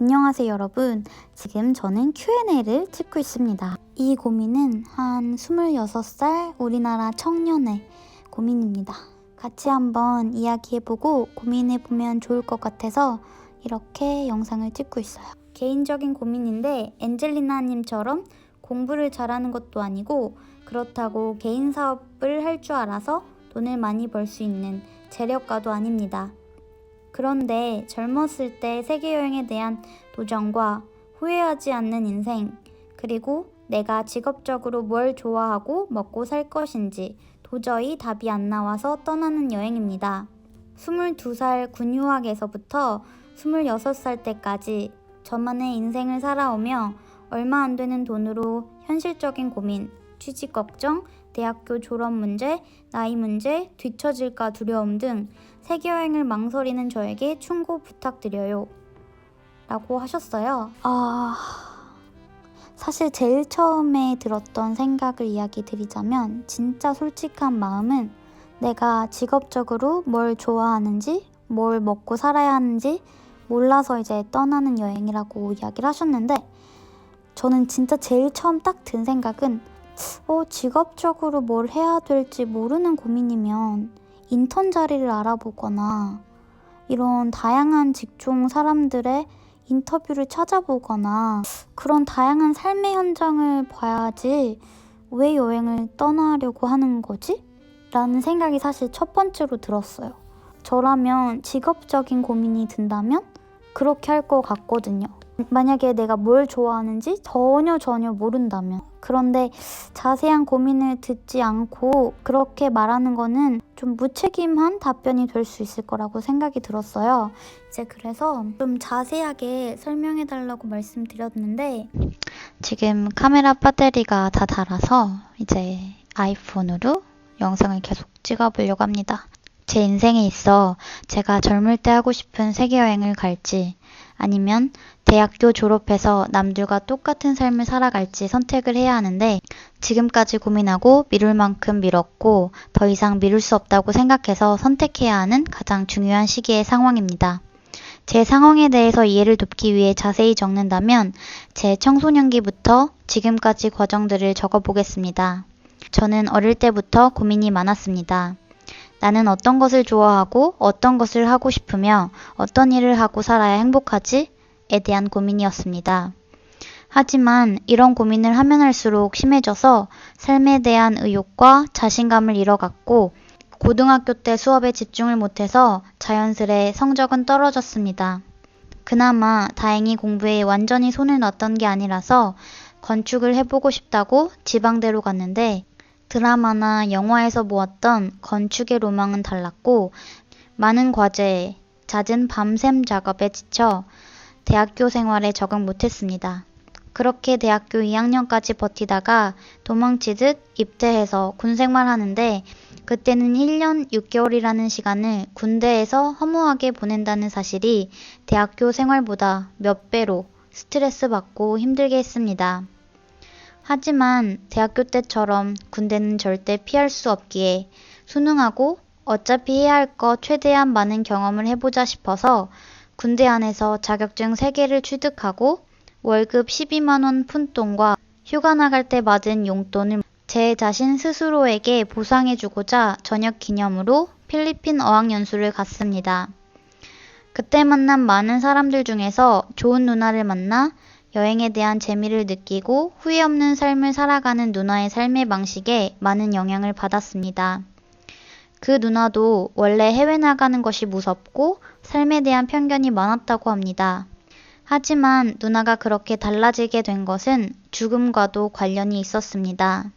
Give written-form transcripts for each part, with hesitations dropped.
안녕하세요 여러분. 지금 저는 Q&A를 찍고 있습니다. 이 고민은 한 26살 우리나라 청년의 고민입니다. 같이 한번 이야기해보고 고민해보면 좋을 것 같아서 이렇게 영상을 찍고 있어요. 개인적인 고민인데 엔젤리나님처럼 공부를 잘하는 것도 아니고 그렇다고 개인 사업을 할 줄 알아서 돈을 많이 벌 수 있는 재력가도 아닙니다. 그런데 젊었을 때 세계여행에 대한 도전과 후회하지 않는 인생, 그리고 내가 직업적으로 뭘 좋아하고 먹고 살 것인지 도저히 답이 안 나와서 떠나는 여행입니다. 22살 군유학에서부터 26살 때까지 저만의 인생을 살아오며 얼마 안 되는 돈으로 현실적인 고민, 취직 걱정, 대학교 졸업 문제, 나이 문제, 뒤처질까 두려움 등 세계여행을 망설이는 저에게 충고 부탁드려요. 라고 하셨어요. 사실 제일 처음에 들었던 생각을 이야기 드리자면 진짜 솔직한 마음은 내가 직업적으로 뭘 좋아하는지, 뭘 먹고 살아야 하는지 몰라서 이제 떠나는 여행이라고 이야기를 하셨는데 저는 진짜 제일 처음 딱 든 생각은 직업적으로 뭘 해야 될지 모르는 고민이면 인턴 자리를 알아보거나 이런 다양한 직종 사람들의 인터뷰를 찾아보거나 그런 다양한 삶의 현장을 봐야지 왜 여행을 떠나려고 하는 거지? 라는 생각이 사실 첫 번째로 들었어요. 저라면 직업적인 고민이 든다면 그렇게 할 것 같거든요. 만약에 내가 뭘 좋아하는지 전혀 모른다면. 그런데 자세한 고민을 듣지 않고 그렇게 말하는 거는 좀 무책임한 답변이 될 수 있을 거라고 생각이 들었어요. 이제 그래서 좀 자세하게 설명해 달라고 말씀드렸는데 지금 카메라 배터리가 다 닳아서 이제 아이폰으로 영상을 계속 찍어보려고 합니다. 제 인생에 있어 제가 젊을 때 하고 싶은 세계여행을 갈지 아니면 대학교 졸업해서 남들과 똑같은 삶을 살아갈지 선택을 해야 하는데 지금까지 고민하고 미룰 만큼 미뤘고 더 이상 미룰 수 없다고 생각해서 선택해야 하는 가장 중요한 시기의 상황입니다. 제 상황에 대해서 이해를 돕기 위해 자세히 적는다면 제 청소년기부터 지금까지 과정들을 적어보겠습니다. 저는 어릴 때부터 고민이 많았습니다. 나는 어떤 것을 좋아하고 어떤 것을 하고 싶으며 어떤 일을 하고 살아야 행복하지? 에 대한 고민이었습니다. 하지만 이런 고민을 하면 할수록 심해져서 삶에 대한 의욕과 자신감을 잃어갔고 고등학교 때 수업에 집중을 못해서 자연스레 성적은 떨어졌습니다. 그나마 다행히 공부에 완전히 손을 놨던 게 아니라서 건축을 해보고 싶다고 지방대로 갔는데 드라마나 영화에서 보았던 건축의 로망은 달랐고 많은 과제에 잦은 밤샘 작업에 지쳐 대학교 생활에 적응 못했습니다. 그렇게 대학교 2학년까지 버티다가 도망치듯 입대해서 군 생활하는데 그때는 1년 6개월이라는 시간을 군대에서 허무하게 보낸다는 사실이 대학교 생활보다 몇 배로 스트레스 받고 힘들게 했습니다. 하지만 대학교 때처럼 군대는 절대 피할 수 없기에 수능하고 어차피 해야 할 거 최대한 많은 경험을 해보자 싶어서 군대 안에서 자격증 3개를 취득하고 월급 12만원 푼돈과 휴가 나갈 때 받은 용돈을 제 자신 스스로에게 보상해주고자 저녁 기념으로 필리핀 어학연수를 갔습니다. 그때 만난 많은 사람들 중에서 좋은 누나를 만나 여행에 대한 재미를 느끼고 후회 없는 삶을 살아가는 누나의 삶의 방식에 많은 영향을 받았습니다. 그 누나도 원래 해외 나가는 것이 무섭고 삶에 대한 편견이 많았다고 합니다. 하지만 누나가 그렇게 달라지게 된 것은 죽음과도 관련이 있었습니다.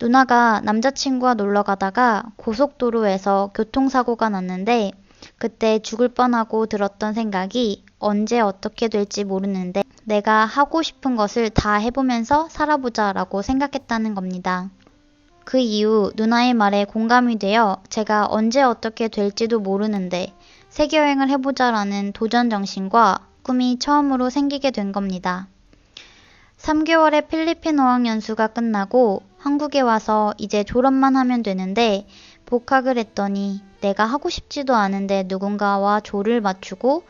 누나가 남자친구와 놀러 가다가 고속도로에서 교통사고가 났는데 그때 죽을 뻔하고 들었던 생각이 언제 어떻게 될지 모르는데 내가 하고 싶은 것을 다 해보면서 살아보자 라고 생각했다는 겁니다. 그 이후 누나의 말에 공감이 되어 제가 언제 어떻게 될지도 모르는데 세계여행을 해보자라는 도전 정신과 꿈이 처음으로 생기게 된 겁니다. 3개월의 필리핀 어학연수가 끝나고 한국에 와서 이제 졸업만 하면 되는데 복학을 했더니 내가 하고 싶지도 않은데 누군가와 조를 맞추고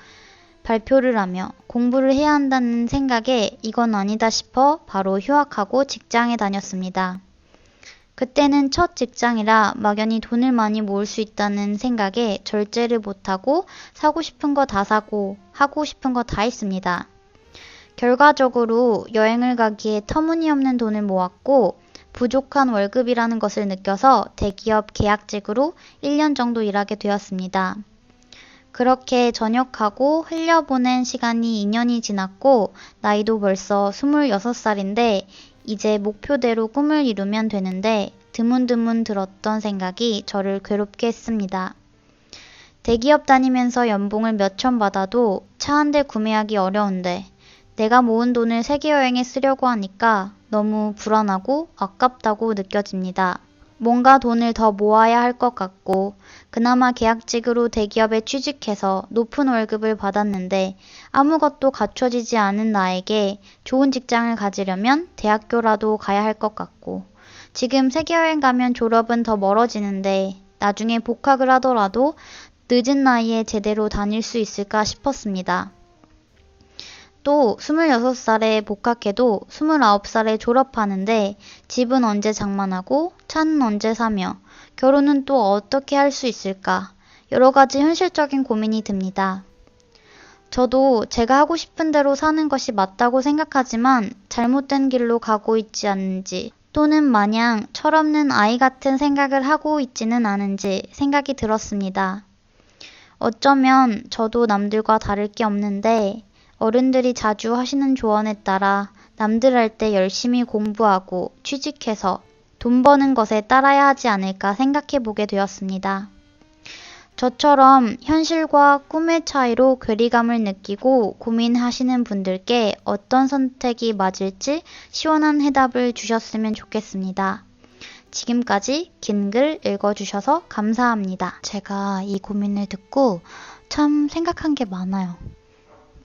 발표를 하며 공부를 해야 한다는 생각에 이건 아니다 싶어 바로 휴학하고 직장에 다녔습니다. 그때는 첫 직장이라 막연히 돈을 많이 모을 수 있다는 생각에 절제를 못하고 사고 싶은 거 다 사고 하고 싶은 거 다 했습니다. 결과적으로 여행을 가기에 터무니없는 돈을 모았고 부족한 월급이라는 것을 느껴서 대기업 계약직으로 1년 정도 일하게 되었습니다. 그렇게 전역하고 흘려보낸 시간이 2년이 지났고 나이도 벌써 26살인데 이제 목표대로 꿈을 이루면 되는데 드문드문 들었던 생각이 저를 괴롭게 했습니다. 대기업 다니면서 연봉을 몇천 받아도 차 한 대 구매하기 어려운데 내가 모은 돈을 세계여행에 쓰려고 하니까 너무 불안하고 아깝다고 느껴집니다. 뭔가 돈을 더 모아야 할 것 같고 그나마 계약직으로 대기업에 취직해서 높은 월급을 받았는데 아무것도 갖춰지지 않은 나에게 좋은 직장을 가지려면 대학교라도 가야 할 것 같고 지금 세계여행 가면 졸업은 더 멀어지는데 나중에 복학을 하더라도 늦은 나이에 제대로 다닐 수 있을까 싶었습니다. 또 26살에 복학해도 29살에 졸업하는데 집은 언제 장만하고 차는 언제 사며 결혼은 또 어떻게 할 수 있을까 여러 가지 현실적인 고민이 듭니다. 저도 제가 하고 싶은 대로 사는 것이 맞다고 생각하지만 잘못된 길로 가고 있지 않은지 또는 마냥 철없는 아이 같은 생각을 하고 있지는 않은지 생각이 들었습니다. 어쩌면 저도 남들과 다를 게 없는데 어른들이 자주 하시는 조언에 따라 남들 할 때 열심히 공부하고 취직해서 돈 버는 것에 따라야 하지 않을까 생각해 보게 되었습니다. 저처럼 현실과 꿈의 차이로 괴리감을 느끼고 고민하시는 분들께 어떤 선택이 맞을지 시원한 해답을 주셨으면 좋겠습니다. 지금까지 긴 글 읽어주셔서 감사합니다. 제가 이 고민을 듣고 참 생각한 게 많아요.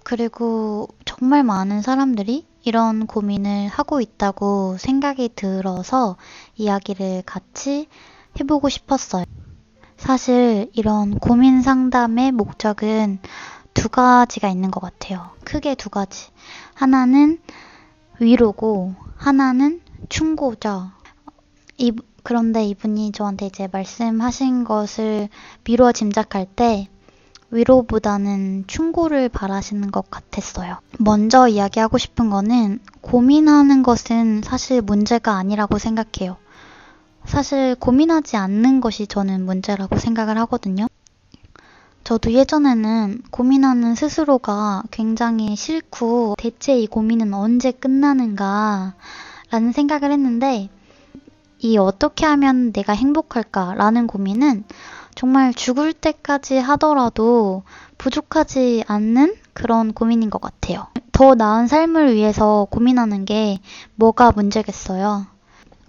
그리고 정말 많은 사람들이 이런 고민을 하고 있다고 생각이 들어서 이야기를 같이 해보고 싶었어요. 사실 이런 고민 상담의 목적은 두 가지가 있는 것 같아요. 크게 두 가지. 하나는 위로고 하나는 충고죠. 그런데 이분이 저한테 이제 말씀하신 것을 미루어 짐작할 때 위로보다는 충고를 바라시는 것 같았어요. 먼저 이야기하고 싶은 거는 고민하는 것은 사실 문제가 아니라고 생각해요. 사실 고민하지 않는 것이 저는 문제라고 생각을 하거든요. 저도 예전에는 고민하는 스스로가 굉장히 싫고 대체 이 고민은 언제 끝나는가 라는 생각을 했는데 이 어떻게 하면 내가 행복할까 라는 고민은 정말 죽을 때까지 하더라도 부족하지 않는 그런 고민인 것 같아요. 더 나은 삶을 위해서 고민하는 게 뭐가 문제겠어요.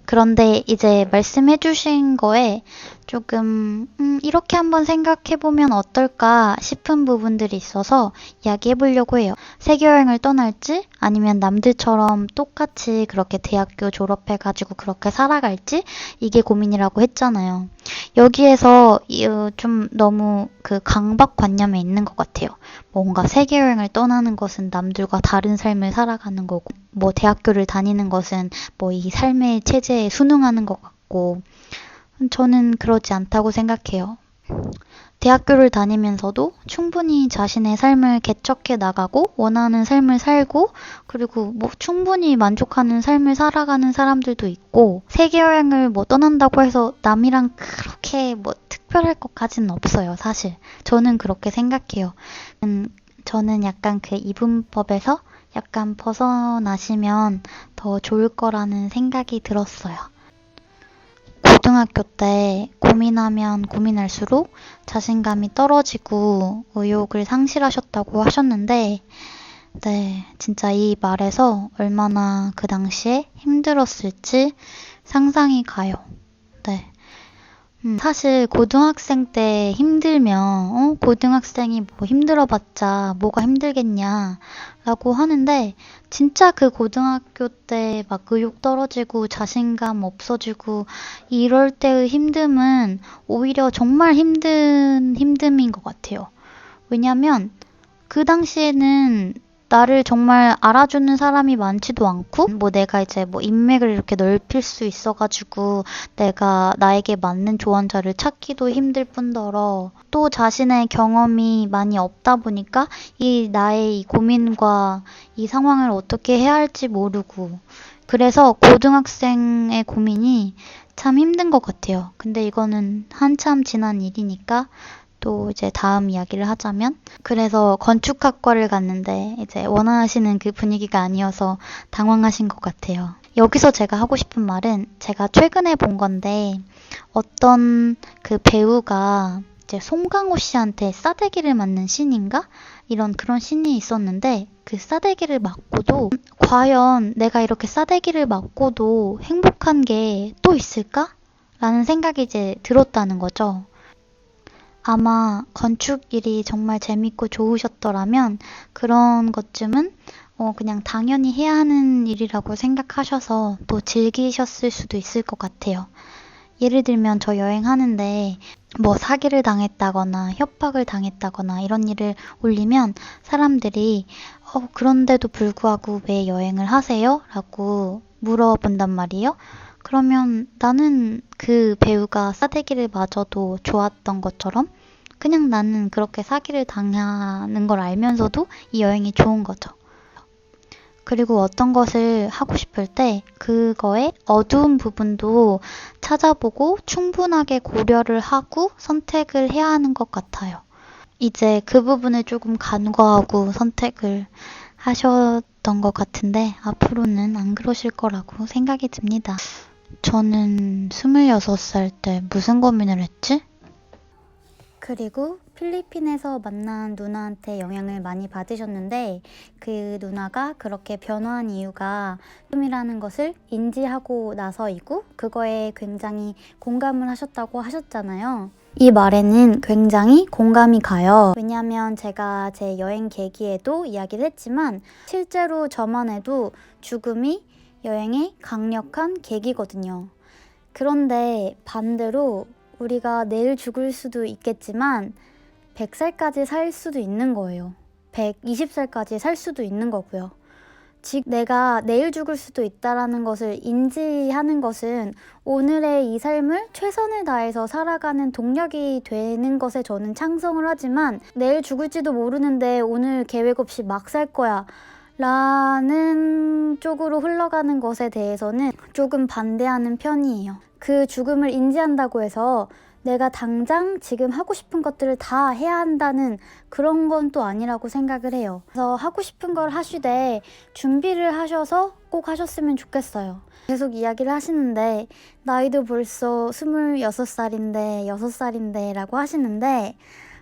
그런데 이제 말씀해 주신 거에 조금 이렇게 한번 생각해 보면 어떨까 싶은 부분들이 있어서 이야기해 보려고 해요. 세계여행을 떠날지 아니면 남들처럼 똑같이 그렇게 대학교 졸업해 가지고 그렇게 살아갈지 이게 고민이라고 했잖아요. 여기에서 좀 너무 그 강박관념에 있는 것 같아요. 뭔가 세계여행을 떠나는 것은 남들과 다른 삶을 살아가는 거고 뭐 대학교를 다니는 것은 뭐 이 삶의 체제에 순응하는 것 같고 저는 그러지 않다고 생각해요. 대학교를 다니면서도 충분히 자신의 삶을 개척해 나가고 원하는 삶을 살고 그리고 뭐 충분히 만족하는 삶을 살아가는 사람들도 있고 세계여행을 뭐 떠난다고 해서 남이랑 그렇게 뭐 특별할 것까지는 없어요. 사실 저는 그렇게 생각해요. 저는 약간 그 이분법에서 약간 벗어나시면 더 좋을 거라는 생각이 들었어요. 고등학교 때 고민하면 고민할수록 자신감이 떨어지고 의욕을 상실하셨다고 하셨는데 네, 진짜 이 말에서 얼마나 그 당시에 힘들었을지 상상이 가요. 네. 사실 고등학생 때 힘들면 고등학생이 뭐 힘들어봤자 뭐가 힘들겠냐 라고 하는데 진짜 그 고등학교 때 막 의욕 떨어지고 자신감 없어지고 이럴 때의 힘듦은 오히려 정말 힘든 힘듦인 것 같아요. 왜냐면 그 당시에는 나를 정말 알아주는 사람이 많지도 않고, 뭐 내가 이제 뭐 인맥을 이렇게 넓힐 수 있어가지고 내가 나에게 맞는 조언자를 찾기도 힘들 뿐더러 또 자신의 경험이 많이 없다 보니까 이 나의 이 고민과 이 상황을 어떻게 해야 할지 모르고, 그래서 고등학생의 고민이 참 힘든 것 같아요. 근데 이거는 한참 지난 일이니까 또 이제 다음 이야기를 하자면, 그래서 건축학과를 갔는데 이제 원하시는 그 분위기가 아니어서 당황하신 것 같아요. 여기서 제가 하고 싶은 말은 제가 최근에 본 건데, 어떤 그 배우가 이제 송강호 씨한테 싸대기를 맞는 씬인가? 이런 그런 씬이 있었는데, 그 싸대기를 맞고도 과연 내가 이렇게 싸대기를 맞고도 행복한 게 또 있을까? 라는 생각이 이제 들었다는 거죠. 아마 건축 일이 정말 재밌고 좋으셨더라면 그런 것쯤은 그냥 당연히 해야 하는 일이라고 생각하셔서 또 즐기셨을 수도 있을 것 같아요. 예를 들면 저 여행하는데 뭐 사기를 당했다거나 협박을 당했다거나 이런 일을 올리면 사람들이 그런데도 불구하고 왜 여행을 하세요? 라고 물어본단 말이에요. 그러면 나는 그 배우가 싸대기를 맞아도 좋았던 것처럼 그냥 나는 그렇게 사기를 당하는 걸 알면서도 이 여행이 좋은 거죠. 그리고 어떤 것을 하고 싶을 때 그거의 어두운 부분도 찾아보고 충분하게 고려를 하고 선택을 해야 하는 것 같아요. 이제 그 부분을 조금 간과하고 선택을 하셨던 것 같은데 앞으로는 안 그러실 거라고 생각이 듭니다. 저는 26살 때 무슨 고민을 했지? 그리고 필리핀에서 만난 누나한테 영향을 많이 받으셨는데, 그 누나가 그렇게 변화한 이유가 꿈이라는 것을 인지하고 나서이고 그거에 굉장히 공감을 하셨다고 하셨잖아요. 이 말에는 굉장히 공감이 가요. 왜냐하면 제가 제 여행 계기에도 이야기를 했지만 실제로 저만 해도 죽음이 여행의 강력한 계기거든요. 그런데 반대로 우리가 내일 죽을 수도 있겠지만 100살까지 살 수도 있는 거예요. 120살까지 살 수도 있는 거고요. 즉 내가 내일 죽을 수도 있다라는 것을 인지하는 것은 오늘의 이 삶을 최선을 다해서 살아가는 동력이 되는 것에 저는 찬성을 하지만, 내일 죽을지도 모르는데 오늘 계획 없이 막 살 거야 라는 쪽으로 흘러가는 것에 대해서는 조금 반대하는 편이에요. 그 죽음을 인지한다고 해서 내가 당장 지금 하고 싶은 것들을 다 해야 한다는 그런 건 또 아니라고 생각을 해요. 그래서 하고 싶은 걸 하시되 준비를 하셔서 꼭 하셨으면 좋겠어요. 계속 이야기를 하시는데 나이도 벌써 26살인데 6살인데 라고 하시는데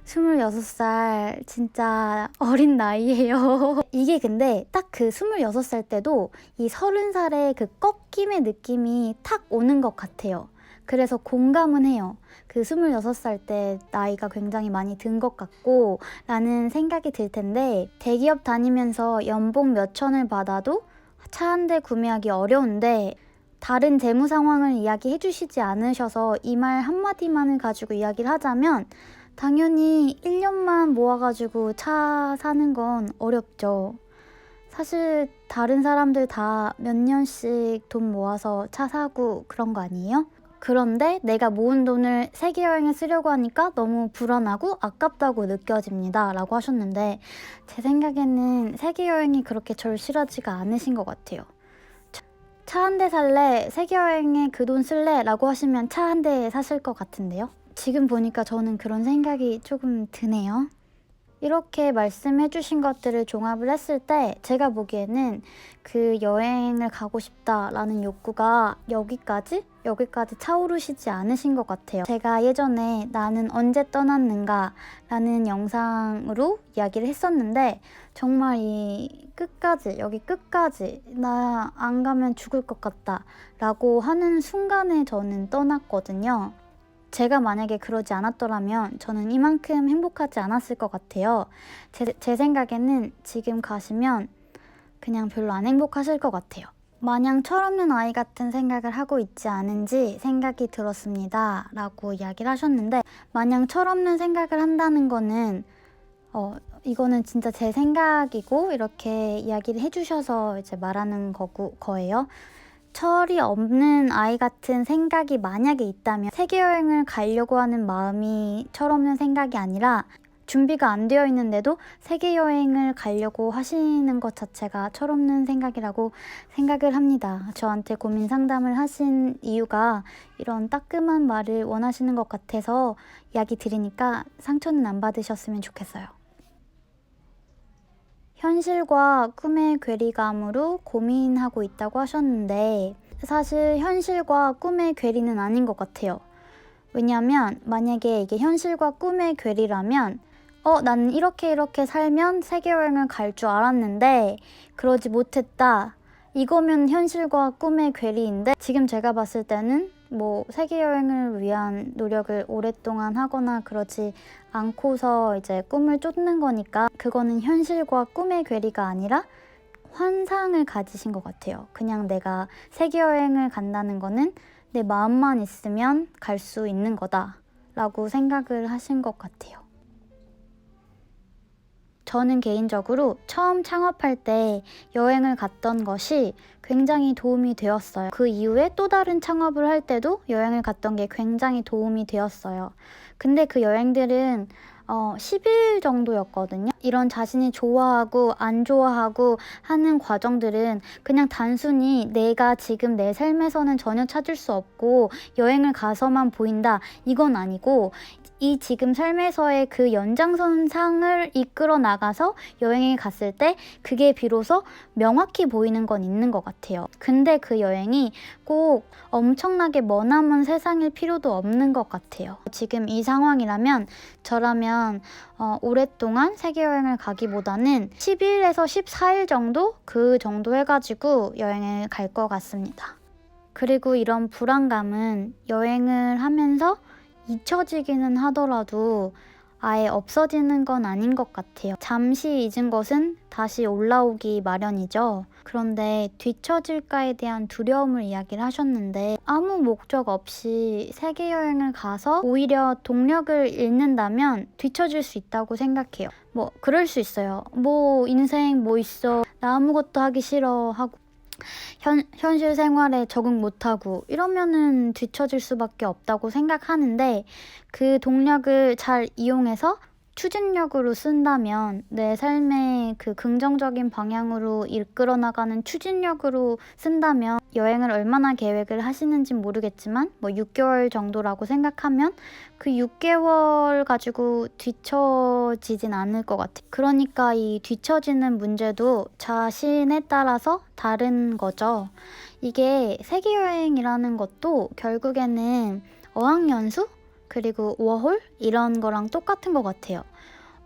26살 진짜 어린 나이예요. 이게 근데 딱 그 26살 때도 이 30살의 그 꺾임의 느낌이 탁 오는 것 같아요. 그래서 공감은 해요. 그 26살 때 나이가 굉장히 많이 든 것 같고 라는 생각이 들 텐데, 대기업 다니면서 연봉 몇 천을 받아도 차 한 대 구매하기 어려운데 다른 재무 상황을 이야기해 주시지 않으셔서 이 말 한마디만을 가지고 이야기를 하자면 당연히 1년만 모아가지고 차 사는 건 어렵죠. 사실 다른 사람들 다 몇 년씩 돈 모아서 차 사고 그런 거 아니에요? 그런데 내가 모은 돈을 세계 여행에 쓰려고 하니까 너무 불안하고 아깝다고 느껴집니다 라고 하셨는데, 제 생각에는 세계 여행이 그렇게 절실하지가 않으신 것 같아요. 차 한 대 살래? 세계 여행에 그 돈 쓸래? 라고 하시면 차 한 대 사실 것 같은데요? 지금 보니까 저는 그런 생각이 조금 드네요. 이렇게 말씀해 주신 것들을 종합을 했을 때 제가 보기에는 그 여행을 가고 싶다라는 욕구가 여기까지 차오르시지 않으신 것 같아요. 제가 예전에 나는 언제 떠났는가 라는 영상으로 이야기를 했었는데, 정말 여기 끝까지 나 안 가면 죽을 것 같다 라고 하는 순간에 저는 떠났거든요. 제가 만약에 그러지 않았더라면 저는 이만큼 행복하지 않았을 것 같아요. 제 생각에는 지금 가시면 그냥 별로 안 행복하실 것 같아요. 마냥 철없는 아이 같은 생각을 하고 있지 않은지 생각이 들었습니다 라고 이야기를 하셨는데, 마냥 철없는 생각을 한다는 거는 이거는 진짜 제 생각이고 이렇게 이야기를 해주셔서 이제 말하는 거예요. 철이 없는 아이 같은 생각이 만약에 있다면 세계여행을 가려고 하는 마음이 철없는 생각이 아니라 준비가 안 되어 있는데도 세계여행을 가려고 하시는 것 자체가 철없는 생각이라고 생각을 합니다. 저한테 고민 상담을 하신 이유가 이런 따끔한 말을 원하시는 것 같아서 이야기 드리니까 상처는 안 받으셨으면 좋겠어요. 현실과 꿈의 괴리감으로 고민하고 있다고 하셨는데 사실 현실과 꿈의 괴리는 아닌 것 같아요. 왜냐하면 만약에 이게 현실과 꿈의 괴리라면 나는 이렇게 살면 세계여행을 갈 줄 알았는데 그러지 못했다. 이거면 현실과 꿈의 괴리인데 지금 제가 봤을 때는 뭐 세계여행을 위한 노력을 오랫동안 하거나 그러지 않고서 이제 꿈을 쫓는 거니까 그거는 현실과 꿈의 괴리가 아니라 환상을 가지신 것 같아요. 그냥 내가 세계여행을 간다는 거는 내 마음만 있으면 갈 수 있는 거다 라고 생각을 하신 것 같아요. 저는 개인적으로 처음 창업할 때 여행을 갔던 것이 굉장히 도움이 되었어요. 그 이후에 또 다른 창업을 할 때도 여행을 갔던 게 굉장히 도움이 되었어요. 근데 그 여행들은 10일 정도였거든요. 이런 자신이 좋아하고 안 좋아하고 하는 과정들은 그냥 단순히 내가 지금 내 삶에서는 전혀 찾을 수 없고 여행을 가서만 보인다 이건 아니고 이 지금 삶에서의 그 연장선상을 이끌어 나가서 여행에 갔을 때 그게 비로소 명확히 보이는 건 있는 것 같아요. 근데 그 여행이 꼭 엄청나게 머나먼 세상일 필요도 없는 것 같아요. 지금 이 상황이라면 저라면 오랫동안 세계여행을 가기보다는 10일에서 14일 정도? 그 정도 해가지고 여행을 갈 것 같습니다. 그리고 이런 불안감은 여행을 하면서 잊혀지기는 하더라도 아예 없어지는 건 아닌 것 같아요. 잠시 잊은 것은 다시 올라오기 마련이죠. 그런데 뒤처질까에 대한 두려움을 이야기를 하셨는데 아무 목적 없이 세계여행을 가서 오히려 동력을 잃는다면 뒤처질 수 있다고 생각해요. 뭐 그럴 수 있어요. 뭐 인생 뭐 있어. 나 아무것도 하기 싫어 하고 현실 생활에 적응 못하고 이러면은 뒤처질 수밖에 없다고 생각하는데 그 동력을 잘 이용해서 추진력으로 쓴다면 내 삶의 그 긍정적인 방향으로 이끌어 나가는 추진력으로 쓴다면 여행을 얼마나 계획을 하시는지 모르겠지만 뭐 6개월 정도라고 생각하면 그 6개월 가지고 뒤처지진 않을 것 같아요. 그러니까 이 뒤처지는 문제도 자신에 따라서 다른 거죠. 이게 세계여행이라는 것도 결국에는 어학연수? 그리고 워홀? 이런 거랑 똑같은 것 같아요.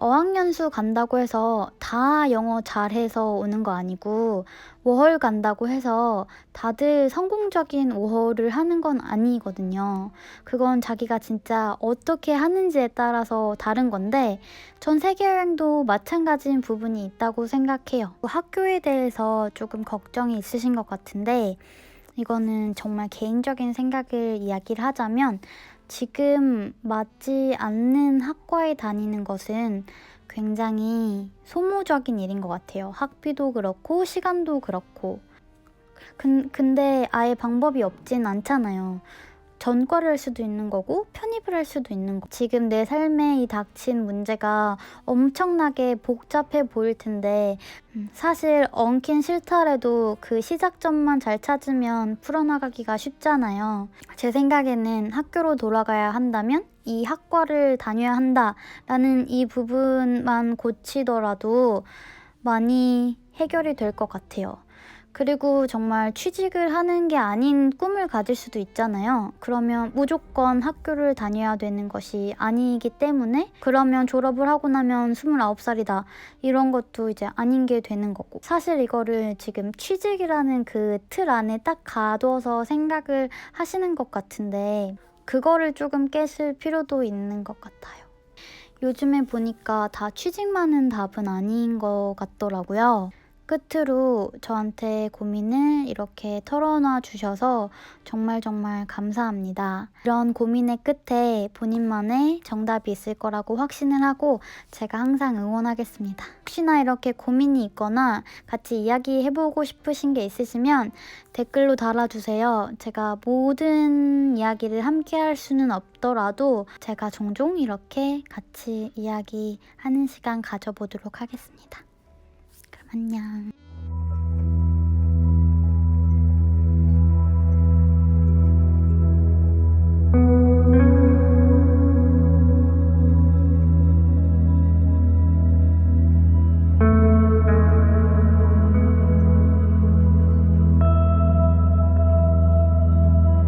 어학연수 간다고 해서 다 영어 잘해서 오는 거 아니고 워홀 간다고 해서 다들 성공적인 워홀을 하는 건 아니거든요. 그건 자기가 진짜 어떻게 하는지에 따라서 다른 건데 전 세계여행도 마찬가지인 부분이 있다고 생각해요. 학교에 대해서 조금 걱정이 있으신 것 같은데 이거는 정말 개인적인 생각을 이야기를 하자면 지금 맞지 않는 학과에 다니는 것은 굉장히 소모적인 일인 것 같아요. 학비도 그렇고 시간도 그렇고. 근데 아예 방법이 없진 않잖아요. 전과를 할 수도 있는 거고 편입을 할 수도 있는 거. 지금 내 삶에 이 닥친 문제가 엄청나게 복잡해 보일 텐데 사실 엉킨 실타래도 그 시작점만 잘 찾으면 풀어나가기가 쉽잖아요. 제 생각에는 학교로 돌아가야 한다면 이 학과를 다녀야 한다라는 이 부분만 고치더라도 많이 해결이 될 것 같아요. 그리고 정말 취직을 하는 게 아닌 꿈을 가질 수도 있잖아요. 그러면 무조건 학교를 다녀야 되는 것이 아니기 때문에 그러면 졸업을 하고 나면 29살이다. 이런 것도 이제 아닌 게 되는 거고. 사실 이거를 지금 취직이라는 그 틀 안에 딱 가둬서 생각을 하시는 것 같은데 그거를 조금 깨실 필요도 있는 것 같아요. 요즘에 보니까 다 취직만은 답은 아닌 것 같더라고요. 끝으로 저한테 고민을 이렇게 털어놔 주셔서 정말 감사합니다. 이런 고민의 끝에 본인만의 정답이 있을 거라고 확신을 하고 제가 항상 응원하겠습니다. 혹시나 이렇게 고민이 있거나 같이 이야기해보고 싶으신 게 있으시면 댓글로 달아주세요. 제가 모든 이야기를 함께 할 수는 없더라도 제가 종종 이렇게 같이 이야기하는 시간 가져보도록 하겠습니다. 그럼 안녕.